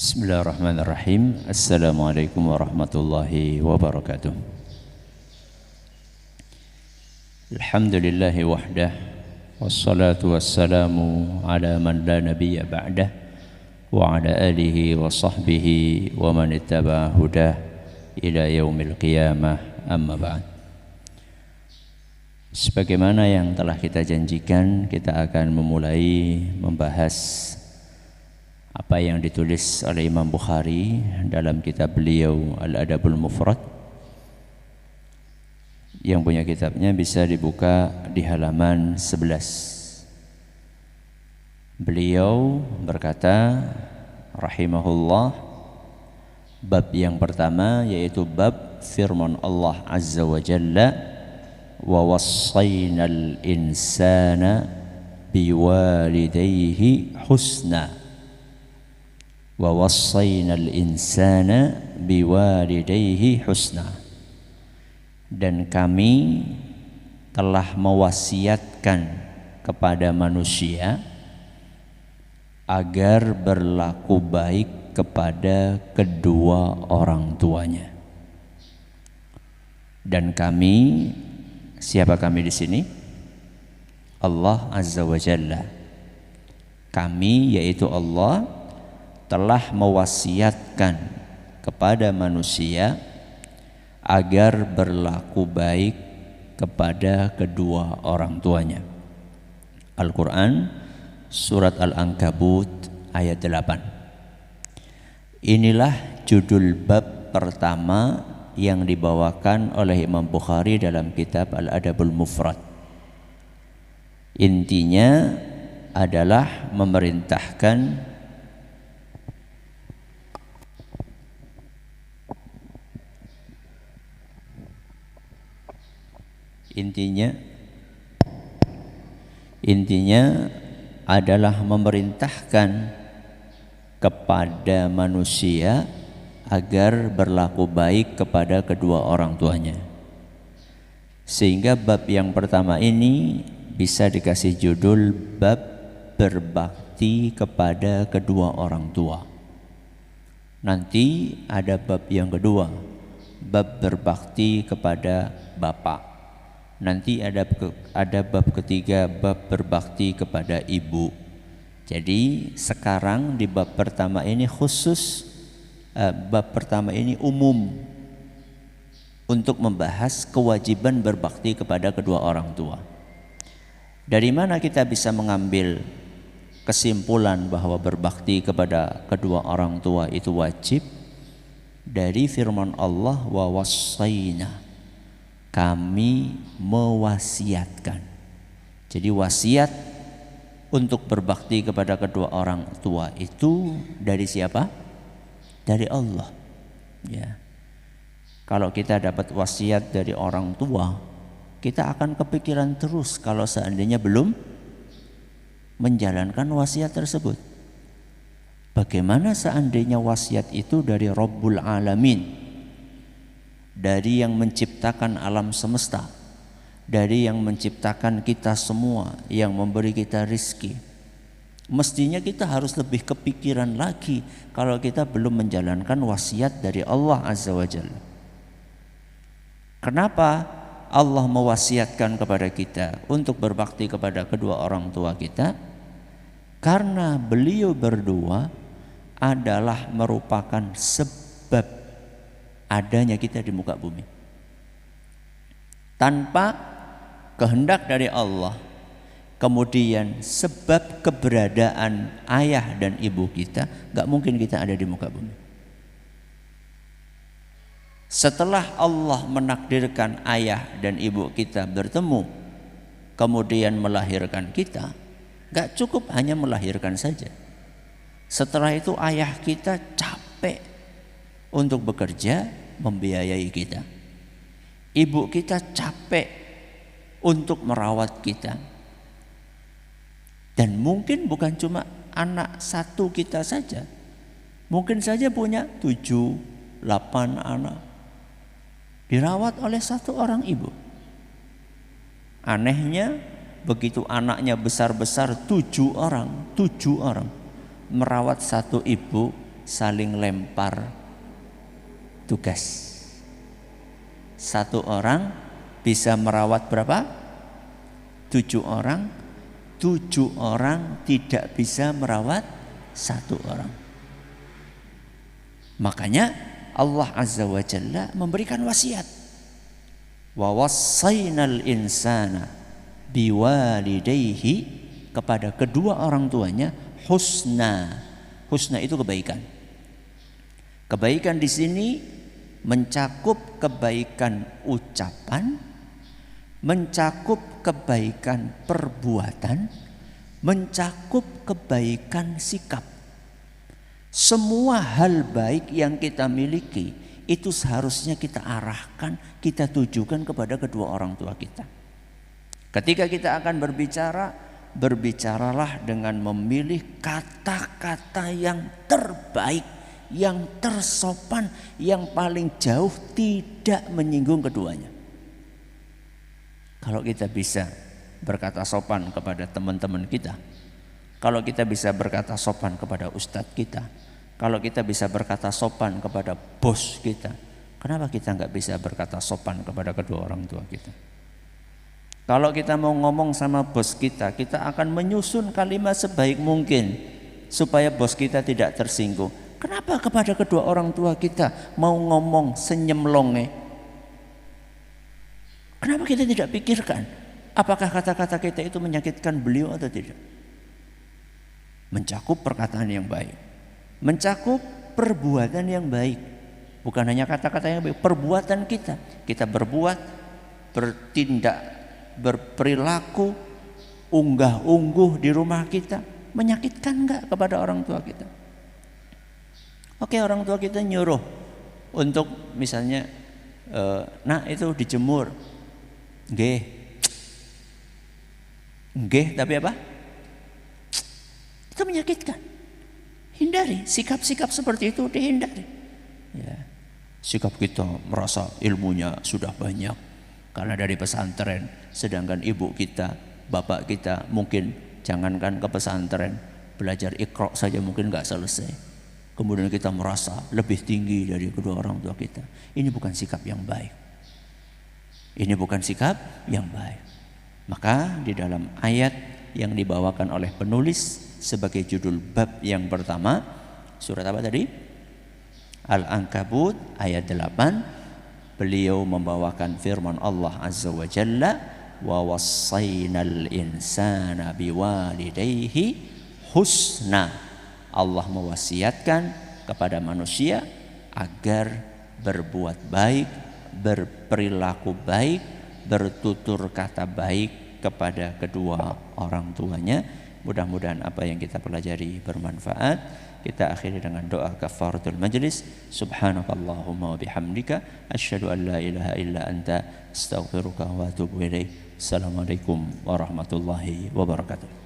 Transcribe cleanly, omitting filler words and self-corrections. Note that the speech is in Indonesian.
Bismillahirrahmanirrahim. Assalamualaikum warahmatullahi wabarakatuh. Alhamdulillahi wahdah, wassalatu wassalamu ala man la nabiyya ba'dah, wa ala alihi wa sahbihi wa man ittaba'a hudah ila yaumil qiyamah, amma ba'd. Sebagaimana yang telah kita janjikan, kita akan memulai membahas apa yang ditulis oleh Imam Bukhari dalam kitab beliau Al-Adabul Mufrad. Yang punya kitabnya bisa dibuka di halaman 11. Beliau berkata rahimahullah, bab yang pertama yaitu bab firman Allah Azza wa Jalla, wa wassaynal insana biwalidayhi husna. Wa wassaynal insana biwalidayhi husna. Dan kami telah mewasiatkan kepada manusia agar berlaku baik kepada kedua orang tuanya. Dan kami, siapa kami di sini? Allah Azza wa Jalla. Kami yaitu Allah telah mewasiatkan kepada manusia agar berlaku baik kepada kedua orang tuanya. Al-Quran Surat Al-Ankabut ayat 8. Inilah judul bab pertama yang dibawakan oleh Imam Bukhari dalam kitab Al-Adabul Mufrad. Intinya adalah memerintahkan Intinya adalah memerintahkan kepada manusia agar berlaku baik kepada kedua orang tuanya. Sehingga bab yang pertama ini bisa dikasih judul bab berbakti kepada kedua orang tua. Nanti ada bab yang kedua, bab berbakti kepada bapak. Nanti ada bab ketiga, bab berbakti kepada ibu. Jadi sekarang di bab pertama ini khusus, bab pertama ini umum untuk membahas kewajiban berbakti kepada kedua orang tua. Dari mana kita bisa mengambil kesimpulan bahwa berbakti kepada kedua orang tua itu wajib? Dari firman Allah, wa wassayna, kami mewasiatkan. Jadi wasiat untuk berbakti kepada kedua orang tua itu dari siapa? Dari Allah. Ya. Kalau kita dapat wasiat dari orang tua, kita akan kepikiran terus kalau seandainya belum menjalankan wasiat tersebut. Bagaimana seandainya wasiat itu dari Rabbul Alamin, dari yang menciptakan alam semesta, dari yang menciptakan kita semua, yang memberi kita rizki. Mestinya kita harus lebih kepikiran lagi kalau kita belum menjalankan wasiat dari Allah Azza wa Jalla. Kenapa Allah mewasiatkan kepada kita untuk berbakti kepada kedua orang tua kita? Karena beliau berdua adalah merupakan sebab adanya kita di muka bumi. Tanpa kehendak dari Allah, kemudian sebab keberadaan ayah dan ibu kita, gak mungkin kita ada di muka bumi. Setelah Allah menakdirkan ayah dan ibu kita bertemu, kemudian melahirkan kita, gak cukup hanya melahirkan saja. Setelah itu ayah kita capek untuk bekerja membiayai kita. Ibu kita capek untuk merawat kita. Dan mungkin bukan cuma anak satu kita saja. Mungkin saja punya 7, 8 anak. Dirawat oleh satu orang ibu. Anehnya begitu anaknya besar-besar 7 orang merawat satu ibu, saling lempar tugas. Satu orang bisa merawat berapa? 7 orang. 7 orang tidak bisa merawat 1 orang. Makanya Allah Azza wa Jalla memberikan wasiat. Wa wassaynal insana biwalidayhi, kepada kedua orang tuanya husna. Husna itu kebaikan. Kebaikan di sini mencakup kebaikan ucapan, mencakup kebaikan perbuatan, mencakup kebaikan sikap. Semua hal baik yang kita miliki itu seharusnya kita arahkan, kita tujukan kepada kedua orang tua kita. Ketika kita akan berbicara, berbicaralah dengan memilih kata-kata yang terbaik, yang tersopan, yang paling jauh tidak menyinggung keduanya. Kalau kita bisa berkata sopan kepada teman-teman kita, kalau kita bisa berkata sopan kepada ustadz kita, kalau kita bisa berkata sopan kepada bos kita, kenapa kita nggak bisa berkata sopan kepada kedua orang tua kita? Kalau kita mau ngomong sama bos kita, kita akan menyusun kalimat sebaik mungkin supaya bos kita tidak tersinggung. Kenapa kepada kedua orang tua kita mau ngomong senyemlonge? Kenapa kita tidak pikirkan apakah kata-kata kita itu menyakitkan beliau atau tidak? Mencakup perkataan yang baik, mencakup perbuatan yang baik. Bukan hanya kata-kata yang baik, perbuatan kita. Kita berbuat, bertindak, berperilaku, unggah-ungguh di rumah kita, menyakitkan enggak kepada orang tua kita? Oke, orang tua kita nyuruh untuk misalnya nak itu dijemur. Nggih, tapi apa? Itu menyakitkan. Hindari sikap-sikap seperti itu, dihindari. Ya. Sikap kita merasa ilmunya sudah banyak karena dari pesantren, sedangkan ibu kita, bapak kita mungkin jangankan ke pesantren, belajar Iqra saja mungkin nggak selesai. Kemudian kita merasa lebih tinggi dari kedua orang tua kita. Ini bukan sikap yang baik. Ini bukan sikap yang baik. Maka di dalam ayat yang dibawakan oleh penulis sebagai judul bab yang pertama, surat apa tadi? Al-Ankabut ayat 8, beliau membawakan firman Allah Azza wa Jalla, wa wassaynal insana biwalidayhi husna. Allah mewasiatkan kepada manusia agar berbuat baik, berperilaku baik, bertutur kata baik kepada kedua orang tuanya. Mudah-mudahan apa yang kita pelajari bermanfaat. Kita akhiri dengan doa kafaratul majlis. Subhanakallahumma wa bihamdika asyhadu an la ilaha illa anta astaghfiruka wa atubu ilaik. Assalamualaikum warahmatullahi wabarakatuh.